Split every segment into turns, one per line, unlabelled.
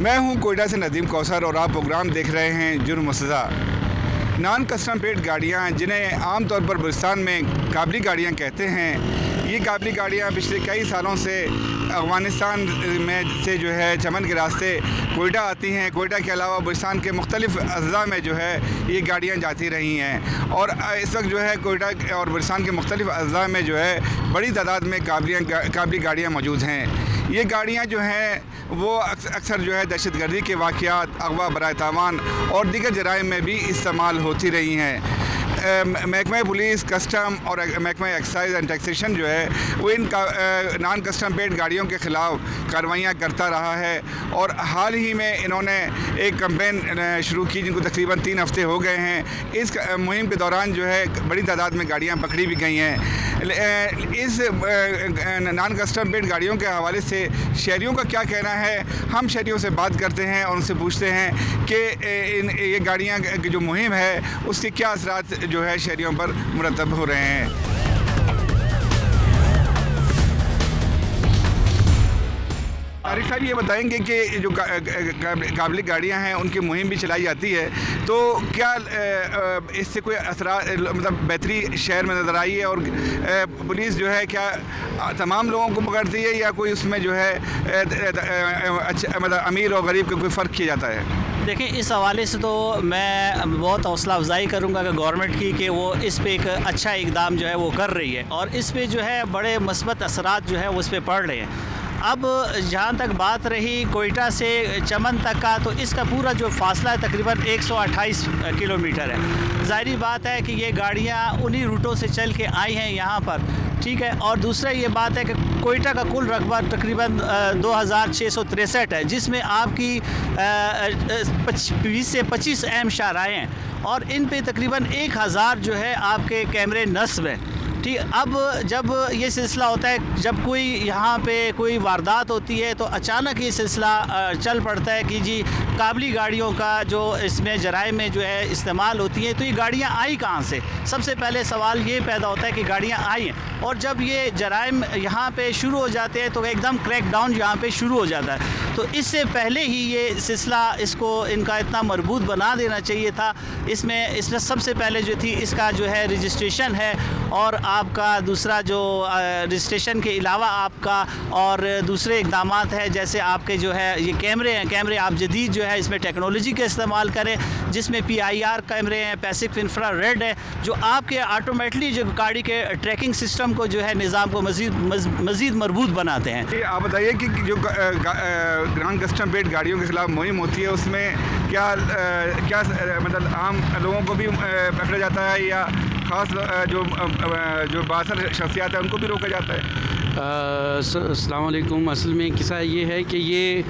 میں ہوں کوئٹہ سے ندیم کوثر اور آپ پروگرام دیکھ رہے ہیں جرم و سزا۔ نان کسٹم پیڈ گاڑیاں جنہیں عام طور پر بلوچستان میں قابلی گاڑیاں کہتے ہیں، یہ قابلی گاڑیاں پچھلے کئی سالوں سے افغانستان میں سے جو ہے چمن کے راستے کوئٹہ آتی ہیں۔ کوئٹہ کے علاوہ بلوچستان کے مختلف اضلاع میں جو ہے یہ گاڑیاں جاتی رہی ہیں، اور اس وقت جو ہے کوئٹہ اور بلوچستان کے مختلف اضلاع میں جو ہے بڑی تعداد میں قابلی گاڑیاں موجود ہیں۔ یہ گاڑیاں جو ہیں وہ اکثر جو ہے دہشت گردی کے واقعات، اغوا برائے تاوان اور دیگر جرائم میں بھی استعمال ہوتی رہی ہیں۔ محکمہ پولیس، کسٹم اور محکمہ ایکسائز اینڈ ٹیکسیشن جو ہے وہ ان نان کسٹم پیڈ گاڑیوں کے خلاف کارروائیاں کرتا رہا ہے، اور حال ہی میں انہوں نے ایک کمپین شروع کی جن کو تقریباً 3 ہفتے ہو گئے ہیں۔ اس مہم کے دوران جو ہے بڑی تعداد میں گاڑیاں پکڑی بھی گئی ہیں۔ اس نان کسٹم پیڈ گاڑیوں کے حوالے سے شہریوں کا کیا کہنا ہے، ہم شہریوں سے بات کرتے ہیں اور ان سے پوچھتے ہیں کہ یہ گاڑیاں کی جو مہم ہے اس کے کیا اثرات جو ہے شہریوں پر مرتب ہو رہے ہیں۔ طارق صاحب یہ بتائیں گے کہ جو قابلی گاڑیاں ہیں ان کی مہم بھی چلائی جاتی ہے، تو کیا اس سے کوئی اثرات مطلب بہتری شہر میں نظر آئی ہے، اور پولیس جو ہے کیا تمام لوگوں کو پکڑتی ہے یا کوئی اس میں جو ہے مطلب امیر اور غریب کا کوئی فرق کیا جاتا ہے؟
دیکھیں، اس حوالے سے تو میں بہت حوصلہ افزائی کروں گا کہ گورنمنٹ کی کہ وہ اس پہ ایک اچھا اقدام جو ہے وہ کر رہی ہے، اور اس پہ جو ہے بڑے مثبت اثرات جو ہے وہ اس پہ پڑ رہے ہیں۔ اب جہاں تک بات رہی کوئٹہ سے چمن تک کا، تو اس کا پورا جو فاصلہ ہے تقریباً 128 کلومیٹر ہے۔ ظاہری بات ہے کہ یہ گاڑیاں انہی روٹوں سے چل کے آئی ہیں یہاں پر، ٹھیک ہے۔ اور دوسرا یہ بات ہے کہ کوئٹہ کا کل رقبہ تقریباً 2663 ہے، جس میں آپ کی 20 سے 25 اہم شاہراہیں ہیں، اور ان پہ تقریباً 1000 جو ہے آپ کے کیمرے نصب ہیں، ٹھیک۔ اب جب یہ سلسلہ ہوتا ہے، جب کوئی یہاں پہ کوئی واردات ہوتی ہے تو اچانک یہ سلسلہ چل پڑتا ہے کہ جی قابلی گاڑیوں کا جو اس میں جرائم میں جو ہے استعمال ہوتی ہیں، تو یہ گاڑیاں آئی کہاں سے؟ سب سے پہلے سوال یہ پیدا ہوتا ہے کہ گاڑیاں آئی ہیں، اور جب یہ جرائم یہاں پہ شروع ہو جاتے ہیں تو ایک دم کریک ڈاؤن یہاں پہ شروع ہو جاتا ہے۔ تو اس سے پہلے ہی یہ سلسلہ اس کو ان کا اتنا مربوط بنا دینا چاہیے تھا۔ اس میں سب سے پہلے جو تھی اس کا جو ہے رجسٹریشن ہے، اور آپ کا دوسرا جو رجسٹریشن کے علاوہ آپ کا اور دوسرے اقدامات ہیں، جیسے آپ کے جو ہے یہ کیمرے ہیں، کیمرے آپ جدید جو ہے اس میں ٹیکنالوجی کا استعمال کریں، جس میں PIR کیمرے ہیں، پیسفک انفرا ریڈ ہے، جو آپ کے آٹومیٹلی جو گاڑی کے ٹریکنگ سسٹم کو جو ہے نظام کو مزید مربوط بناتے ہیں۔
آپ بتائیے کہ جو نان کسٹم پیڈ گاڑیوں کے خلاف مہم ہوتی ہے اس میں کیا مطلب عام لوگوں کو بھی پکڑا جاتا ہے، یا خاص جو بااثر شخصیات ہیں ان کو بھی روکا جاتا ہے؟
السلام علیکم۔ اصل میں قصہ یہ ہے کہ یہ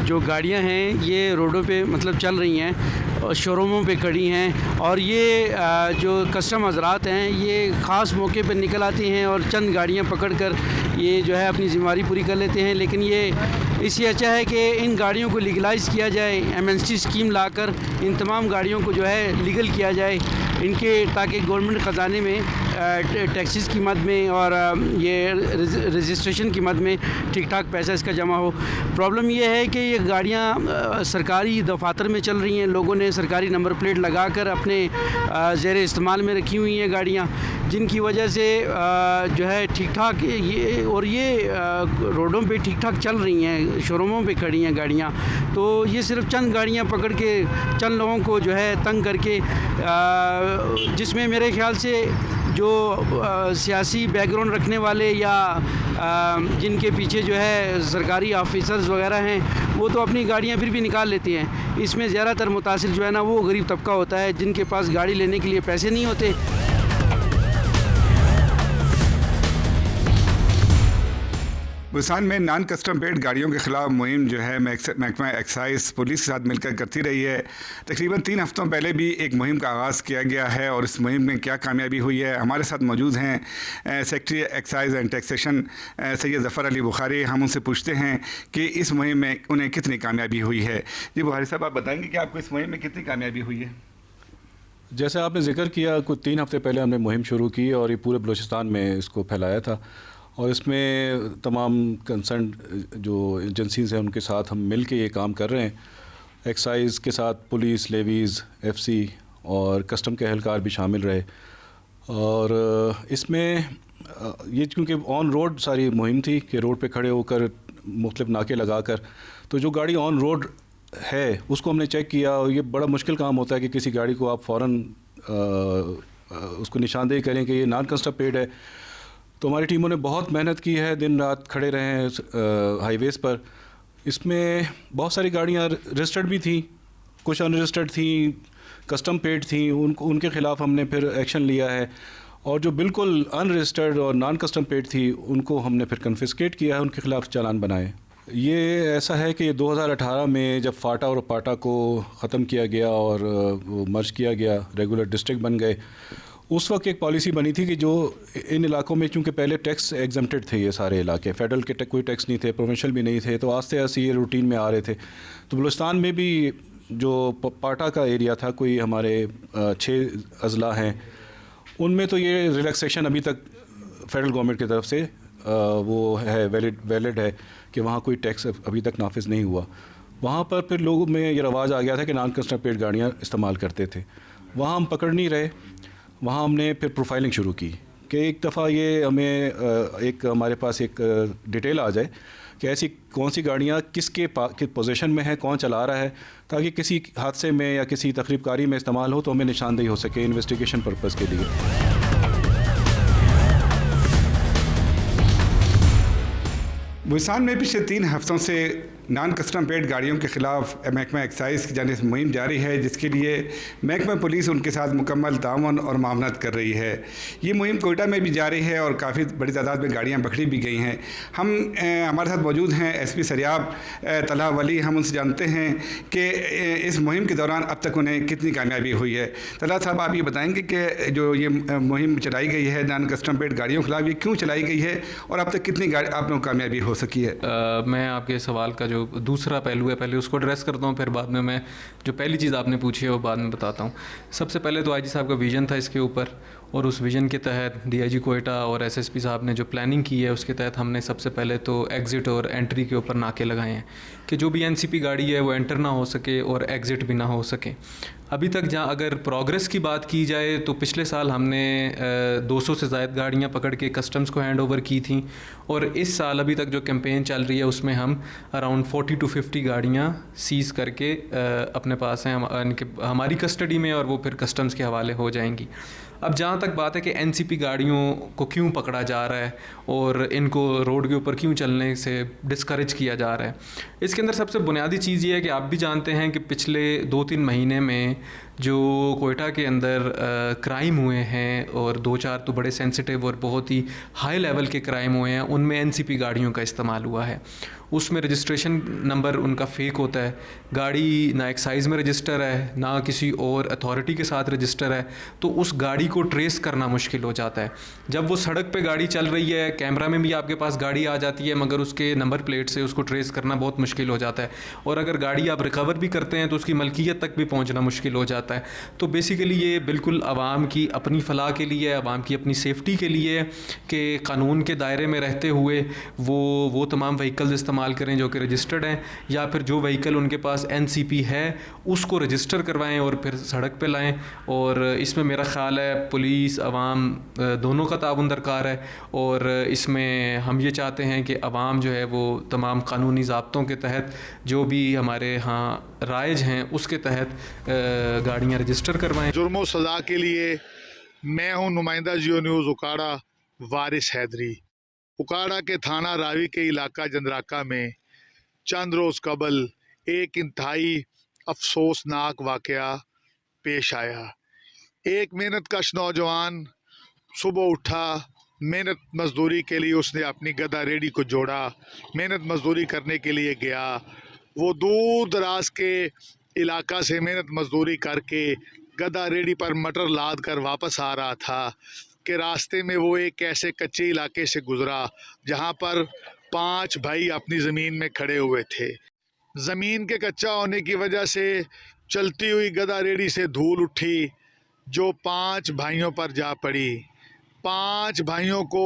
جو گاڑیاں ہیں یہ روڈوں پہ مطلب چل رہی ہیں، شوروموں پہ کھڑی ہیں، اور یہ جو کسٹم حضرات ہیں یہ خاص موقع پہ نکل آتی ہیں اور چند گاڑیاں پکڑ کر یہ جو ہے اپنی ذمہ داری پوری کر لیتے ہیں۔ لیکن یہ اس سے اچھا ہے کہ ان گاڑیوں کو لیگلائز کیا جائے، ایمنسٹی اسکیم لا کر ان تمام گاڑیوں کو جو ہے لیگل کیا جائے، ان کے تاکہ گورنمنٹ خزانے میں ٹیکسز کی مد میں اور یہ رجسٹریشن کی مد میں ٹھیک ٹھاک پیسہ اس کا جمع ہو۔ پرابلم یہ ہے کہ یہ گاڑیاں سرکاری دفاتر میں چل رہی ہیں، لوگوں نے سرکاری نمبر پلیٹ لگا کر اپنے زیر استعمال میں رکھی ہوئی ہیں گاڑیاں، جن کی وجہ سے جو ہے ٹھیک ٹھاک یہ روڈوں پہ ٹھیک ٹھاک چل رہی ہیں، شوروموں پہ کھڑی ہیں گاڑیاں، تو یہ صرف چند گاڑیاں پکڑ کے چند لوگوں کو جو ہے تنگ کر کے، جس میں میرے خیال سے جو سیاسی بیک گراؤنڈ رکھنے والے یا جن کے پیچھے جو ہے سرکاری آفیسرز وغیرہ ہیں وہ تو اپنی گاڑیاں پھر بھی نکال لیتی ہیں۔ اس میں زیادہ تر متاثر جو ہے نا وہ غریب طبقہ ہوتا ہے، جن کے پاس گاڑی لینے کے لیے پیسے نہیں ہوتے۔
بلوچستان میں نان کسٹم پیڈ گاڑیوں کے خلاف مہم جو ہے محکمہ ایکسائز پولیس کے ساتھ مل کر کرتی رہی ہے۔ تقریباً 3 ہفتوں پہلے بھی ایک مہم کا آغاز کیا گیا ہے، اور اس مہم میں کیا کامیابی ہوئی ہے، ہمارے ساتھ موجود ہیں سیکرٹری ایکسائز اینڈ ٹیکسیشن سید ظفر علی بخاری۔ ہم ان سے پوچھتے ہیں کہ اس مہم میں انہیں کتنی کامیابی ہوئی ہے۔ جی بخاری صاحب، آپ بتائیں گے کہ آپ کو اس مہم میں کتنی کامیابی ہوئی ہے؟
جیسے آپ نے ذکر کیا، کچھ 3 ہفتے پہلے ہم نے مہم شروع کی اور یہ پورے بلوچستان میں اس کو پھیلایا تھا، اور اس میں تمام کنسرن جو ایجنسیز ہیں ان کے ساتھ ہم مل کے یہ کام کر رہے ہیں. ایکسائز کے ساتھ پولیس، لیویز، ایف سی اور کسٹم کے اہلکار بھی شامل رہے. اور اس میں یہ کیونکہ آن روڈ ساری مہم تھی کہ روڈ پہ کھڑے ہو کر مختلف ناکے لگا کر، تو جو گاڑی آن روڈ ہے اس کو ہم نے چیک کیا. اور یہ بڑا مشکل کام ہوتا ہے کہ کسی گاڑی کو آپ فوراً اس کو نشاندہی کریں کہ یہ نان کنسٹرکٹ پیڈ ہے. تو ہماری ٹیموں نے بہت محنت کی ہے، دن رات کھڑے رہے ہیں ہائی ویز پر. اس میں بہت ساری گاڑیاں رجسٹرڈ بھی تھیں، کچھ ان رجسٹرڈ تھیں، کسٹم پیڈ تھیں. ان کے خلاف ہم نے پھر ایکشن لیا ہے. اور جو بالکل ان رجسٹرڈ اور نان کسٹم پیڈ تھی ان کو ہم نے پھر کنفسکیٹ کیا ہے، ان کے خلاف چالان بنائے. یہ ایسا ہے کہ 2018 میں جب فاٹا اور پاٹا کو ختم کیا گیا اور وہ مرج کیا گیا، ریگولر ڈسٹرکٹ بن گئے، اس وقت ایک پالیسی بنی تھی کہ جو ان علاقوں میں چونکہ پہلے ٹیکس ایگزمپٹڈ تھے، یہ سارے علاقے فیڈرل کے کوئی ٹیکس نہیں تھے، پروونشل بھی نہیں تھے، تو آہستہ آہستہ یہ روٹین میں آ رہے تھے. تو بلوچستان میں بھی جو پاٹا کا ایریا تھا، کوئی ہمارے 6 اضلاع ہیں، ان میں تو یہ ریلیکسیشن ابھی تک فیڈرل گورنمنٹ کی طرف سے وہ ہے ویلڈ ہے کہ وہاں کوئی ٹیکس ابھی تک نافذ نہیں ہوا. وہاں پر پھر لوگوں میں یہ رواج آ گیا تھا کہ نان کنسٹرکٹ پیڈ گاڑیاں استعمال کرتے تھے. وہاں ہم پکڑ نہیں رہے. وہاں ہم نے پھر پروفائلنگ شروع کی کہ ایک دفعہ یہ ہمیں ایک ہمارے پاس ایک ڈیٹیل آ جائے کہ ایسی کون سی گاڑیاں کس کے پوزیشن میں ہیں، کون چلا رہا ہے، تاکہ کسی حادثے میں یا کسی تقریب کاری میں استعمال ہو تو ہمیں نشاندہی ہو سکے انویسٹیگیشن پرپز کے لیے.
بلوچستان میں پچھلے 3 ہفتوں سے نان کسٹم پیڈ گاڑیوں کے خلاف محکمہ ایکسائز کی جانب سے مہم جاری ہے، جس کے لیے محکمہ پولیس ان کے ساتھ مکمل تعاون اور معاونت کر رہی ہے. یہ مہم کوئٹہ میں بھی جاری ہے اور کافی بڑی تعداد میں گاڑیاں پکڑی بھی گئی ہیں. ہمارے ساتھ موجود ہیں ایس پی سریاب طلحہ ولی. ہم ان سے جانتے ہیں کہ اس مہم کے دوران اب تک انہیں کتنی کامیابی ہوئی ہے. طلحہ صاحب، آپ یہ بتائیں گے کہ جو یہ مہم چلائی گئی ہے نان کسٹم پیڈ گاڑیوں کے خلاف، یہ کیوں چلائی گئی ہے اور اب تک کتنی آپ لوگوں کو کامیابی ہو سکی ہے؟
میں آپ کے سوال کا جو دوسرا پہلو ہے پہلے اس کو ایڈریس کرتا ہوں، پھر بعد میں جو پہلی چیز آپ نے پوچھی ہے وہ بعد میں بتاتا ہوں. سب سے پہلے تو آئی جی صاحب کا ویژن تھا اس کے اوپر، اور اس ویژن کے تحت ڈی آئی جی کوئٹہ اور ایس ایس پی صاحب نے جو پلاننگ کی ہے اس کے تحت ہم نے سب سے پہلے تو ایگزٹ اور انٹری کے اوپر ناکے لگائے ہیں کہ جو بھی این سی پی گاڑی ہے وہ انٹر نہ ہو سکے اور ایگزٹ بھی نہ ہو سکے. ابھی تک جہاں اگر پروگرس کی بات کی جائے تو پچھلے سال ہم نے 200 سے زائد گاڑیاں پکڑ کے کسٹمز کو ہینڈ اوور کی تھیں، اور اس سال ابھی تک جو کیمپین چل رہی ہے اس میں ہم اراؤنڈ 40 to 50 گاڑیاں سیز کر کے اپنے پاس ہیں ہماری کسٹڈی میں، اور وہ پھر کسٹمز کے حوالے ہو جائیں گی. اب جہاں تک بات ہے کہ این سی پی گاڑیوں کو کیوں پکڑا جا رہا ہے اور ان کو روڈ کے اوپر کیوں چلنے سے ڈسکریج کیا جا رہا ہے، اس کے اندر سب سے بنیادی چیز یہ ہے کہ آپ بھی جانتے ہیں کہ پچھلے 2-3 مہینے میں جو کوئٹہ کے اندر کرائم ہوئے ہیں، اور 2-4 تو بڑے سینسٹیو اور بہت ہی ہائی لیول کے کرائم ہوئے ہیں، ان میں این سی پی گاڑیوں کا استعمال ہوا ہے. اس میں رجسٹریشن نمبر ان کا فیک ہوتا ہے، گاڑی نہ ایکسائز میں رجسٹر ہے نہ کسی اور اتھارٹی کے ساتھ رجسٹر ہے، تو اس گاڑی کو ٹریس کرنا مشکل ہو جاتا ہے. جب وہ سڑک پہ گاڑی چل رہی ہے، کیمرہ میں بھی آپ کے پاس گاڑی آ جاتی ہے، مگر اس کے نمبر پلیٹ سے اس کو ٹریس کرنا بہت مشکل ہو جاتا ہے، اور اگر گاڑی آپ ریکور بھی کرتے ہیں تو اس کی ملکیت تک بھی پہنچنا مشکل ہو جاتا ہے. تو بیسیکلی یہ بالکل عوام کی اپنی فلاح کے لیے، عوام کی اپنی سیفٹی کے لیے کہ قانون کے دائرے میں رہتے ہوئے وہ تمام وہیکلز استعمال کریں جو کہ رجسٹرڈ ہیں، یا پھر جو وہیکل ان کے پاس این سی پی ہے اس کو رجسٹر کروائیں اور پھر سڑک پہ لائیں. اور اس میں میرا خیال ہے پولیس عوام دونوں کا تعاون درکار ہے، اور اس میں ہم یہ چاہتے ہیں کہ عوام جو ہے وہ تمام قانونی ضابطوں کے تحت جو بھی ہمارے ہاں رائج ہیں اس کے تحت گاڑیاں رجسٹر کروائیں.
جرم و سزا کے لیے میں ہوں نمائندہ جیو نیوز اکاڑا وارث حیدری. اکاڑا کے تھانہ راوی کے علاقہ جندراکا میں چند روز قبل ایک انتہائی افسوسناک واقعہ پیش آیا. ایک محنت کش نوجوان صبح اٹھا، محنت مزدوری کے لیے اس نے اپنی گدھا ریڈی کو جوڑا، محنت مزدوری کرنے کے لیے گیا. وہ دور دراز کے علاقہ سے محنت مزدوری کر کے گدھا ریڈی پر مٹر لاد کر واپس آ رہا تھا کہ راستے میں وہ ایک ایسے کچے علاقے سے گزرا جہاں پر 5 بھائی اپنی زمین میں کھڑے ہوئے تھے. زمین کے کچا ہونے کی وجہ سے چلتی ہوئی گدھا ریڈی سے دھول اٹھی جو 5 بھائیوں پر جا پڑی. 5 بھائیوں کو